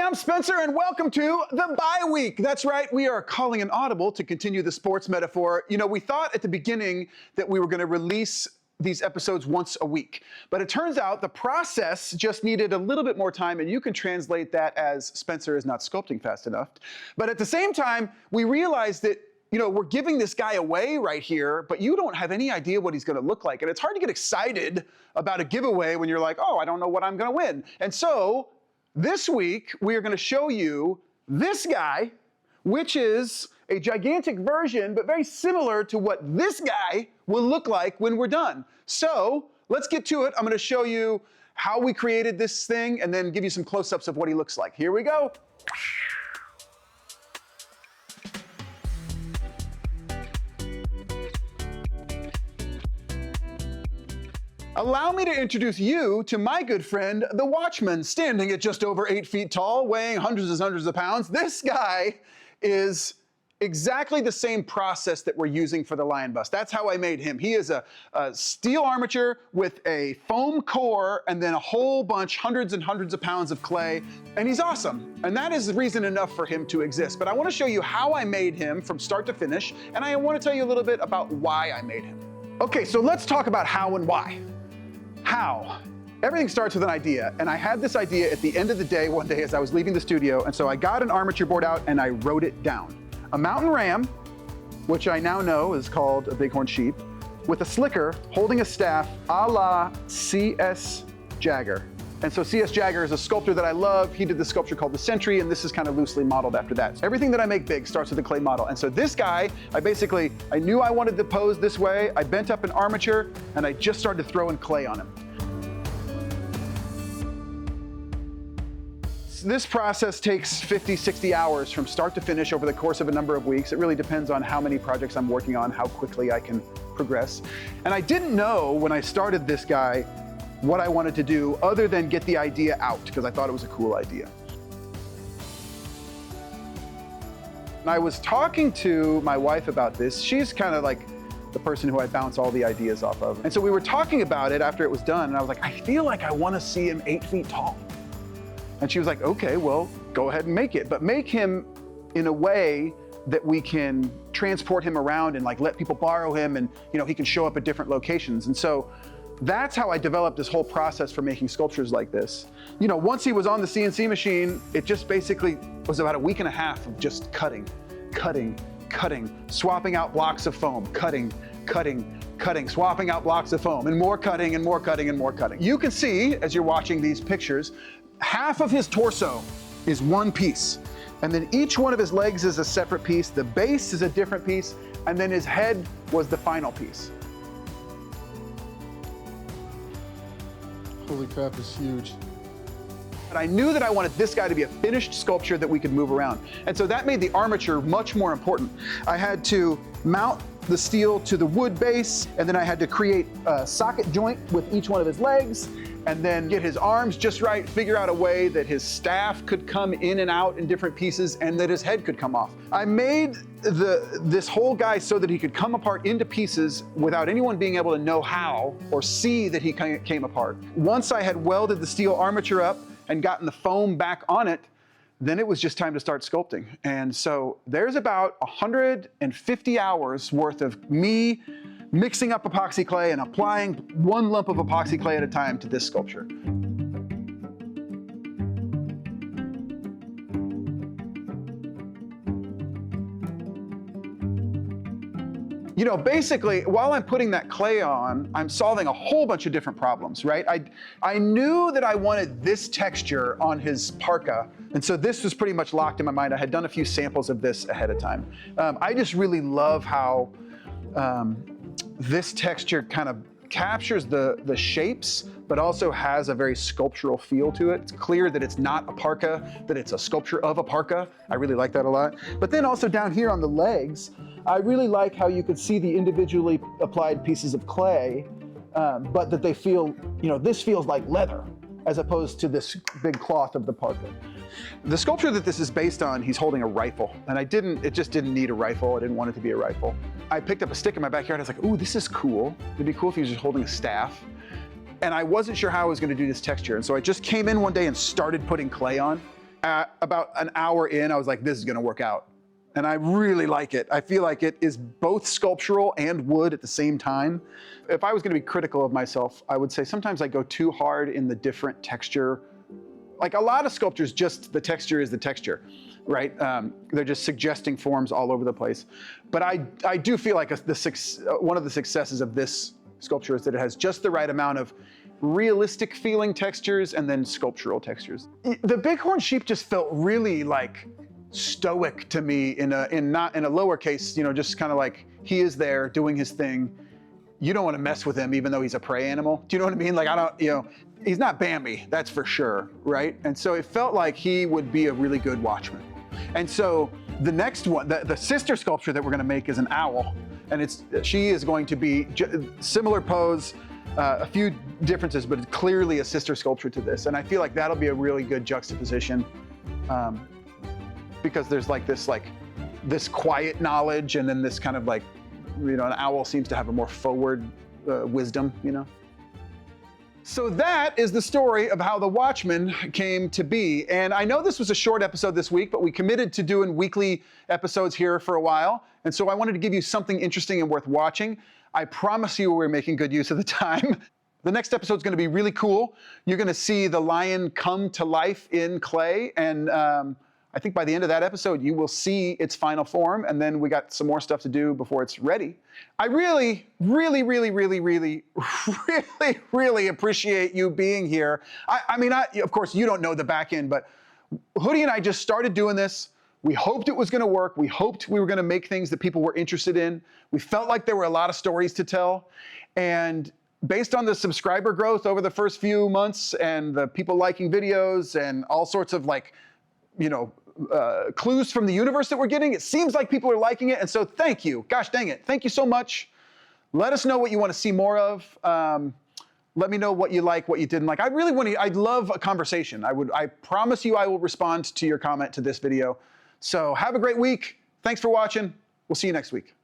I'm Spencer, and welcome to the bye week. That's right, we are calling an audible to continue the sports metaphor. You know, we thought at the beginning that we were going to release these episodes once a week, but it turns out the process just needed a little bit more time, and you can translate that as Spencer is not sculpting fast enough. But at the same time, we realized that, you know, we're giving this guy away right here, but you don't have any idea what he's going to look like. And it's hard to get excited about a giveaway when you're like, oh, I don't know what I'm going to win. And so this week, we are going to show you this guy, which is a gigantic version, but very similar to what this guy will look like when we're done. So let's get to it. I'm going to show you how we created this thing and then give you some close-ups of what he looks like. Here we go. Allow me to introduce you to my good friend, the Watchman, standing at just over 8 feet tall, weighing hundreds and hundreds of pounds. This guy is exactly the same process that we're using for the lion bust. That's how I made him. He is a steel armature with a foam core and then a whole bunch, hundreds and hundreds of pounds of clay, and he's awesome. And that is reason enough for him to exist. But I want to show you how I made him from start to finish, and I want to tell you a little bit about why I made him. Okay, so let's talk about how and why. How? Everything starts with an idea, and I had this idea at the end of the day one day as I was leaving the studio, and so I got an armature board out and I wrote it down. A mountain ram, which I now know is called a bighorn sheep, with a slicker holding a staff a la C.S. Jagger. And so C.S. Jagger is a sculptor that I love. He did this sculpture called the Sentry, and this is kind of loosely modeled after that. So everything that I make big starts with a clay model. And so this guy, I knew I wanted to pose this way. I bent up an armature, and I just started throwing clay on him. This process takes 50, 60 hours from start to finish over the course of a number of weeks. It really depends on how many projects I'm working on, how quickly I can progress. And I didn't know when I started this guy what I wanted to do other than get the idea out, because I thought it was a cool idea. And I was talking to my wife about this. She's kind of like the person who I bounce all the ideas off of. And so we were talking about it after it was done, and I was like, I feel like I want to see him 8 feet tall. And she was like, okay, well, go ahead and make it, but make him in a way that we can transport him around and like let people borrow him, and you know, he can show up at different locations. And so that's how I developed this whole process for making sculptures like this. You know, once he was on the CNC machine, it just basically was about a week and a half of just cutting, swapping out blocks of foam, cutting, swapping out blocks of foam, and more cutting and more cutting and more cutting. You can see, as you're watching these pictures, half of his torso is one piece, and then each one of his legs is a separate piece, the base is a different piece, and then his head was the final piece. Holy crap, it's huge. But I knew that I wanted this guy to be a finished sculpture that we could move around. And so that made the armature much more important. I had to mount the steel to the wood base, and then I had to create a socket joint with each one of his legs, and then get his arms just right, figure out a way that his staff could come in and out in different pieces and that his head could come off. I made this whole guy so that he could come apart into pieces without anyone being able to know how or see that he came apart. Once I had welded the steel armature up and gotten the foam back on it, then it was just time to start sculpting. And so there's about 150 hours worth of me mixing up epoxy clay and applying one lump of epoxy clay at a time to this sculpture. You know, basically, while I'm putting that clay on, I'm solving a whole bunch of different problems, right? I knew that I wanted this texture on his parka, and so this was pretty much locked in my mind. I had done a few samples of this ahead of time. I just really love how this texture kind of captures the shapes, but also has a very sculptural feel to it. It's clear that it's not a parka, that it's a sculpture of a parka. I really like that a lot. But then also down here on the legs, I really like how you could see the individually applied pieces of clay, but that they feel, you know, this feels like leather as opposed to this big cloth of the parka. The sculpture that this is based on, he's holding a rifle, and it just didn't need a rifle. I didn't want it to be a rifle. I picked up a stick in my backyard. I was like, ooh, this is cool. It'd be cool if he was just holding a staff. And I wasn't sure how I was gonna do this texture. And so I just came in one day and started putting clay on. at about an hour in, I was like, this is gonna work out. And I really like it. I feel like it is both sculptural and wood at the same time. If I was gonna be critical of myself, I would say sometimes I go too hard in the different texture. Like a lot of sculptures, just the texture is the texture, right? They're just suggesting forms all over the place. But I do feel like one of the successes of this sculpture is that it has just the right amount of realistic feeling textures and then sculptural textures. The bighorn sheep just felt really like stoic to me not in a lowercase, you know, just kind of like he is there doing his thing. You don't want to mess with him even though he's a prey animal. Do you know what I mean? Like I don't, you know, he's not Bambi, that's for sure, right? And so it felt like he would be a really good watchman. And so the next one, the sister sculpture that we're gonna make is an owl. And she is going to be similar pose, a few differences, but it's clearly a sister sculpture to this. And I feel like that'll be a really good juxtaposition because there's like this quiet knowledge and then this kind of like, you know, an owl seems to have a more forward wisdom, you know? So that is the story of how the Watchman came to be. And I know this was a short episode this week, but we committed to doing weekly episodes here for a while. And so I wanted to give you something interesting and worth watching. I promise you we're making good use of the time. The next episode is going to be really cool. You're going to see the lion come to life in clay. And I think by the end of that episode, you will see its final form. And then we got some more stuff to do before it's ready. I really, really, really, really, really, really, really appreciate you being here. I mean, of course, you don't know the back end, but Hoodie and I just started doing this. We hoped it was going to work. We hoped we were going to make things that people were interested in. We felt like there were a lot of stories to tell. And based on the subscriber growth over the first few months and the people liking videos and all sorts of like, you know, clues from the universe that we're getting, it seems like people are liking it. And so thank you. Gosh dang it. Thank you so much. Let us know what you want to see more of. Let me know what you like, what you didn't like. I'd love a conversation. I promise you I will respond to your comment to this video. So have a great week. Thanks for watching. We'll see you next week.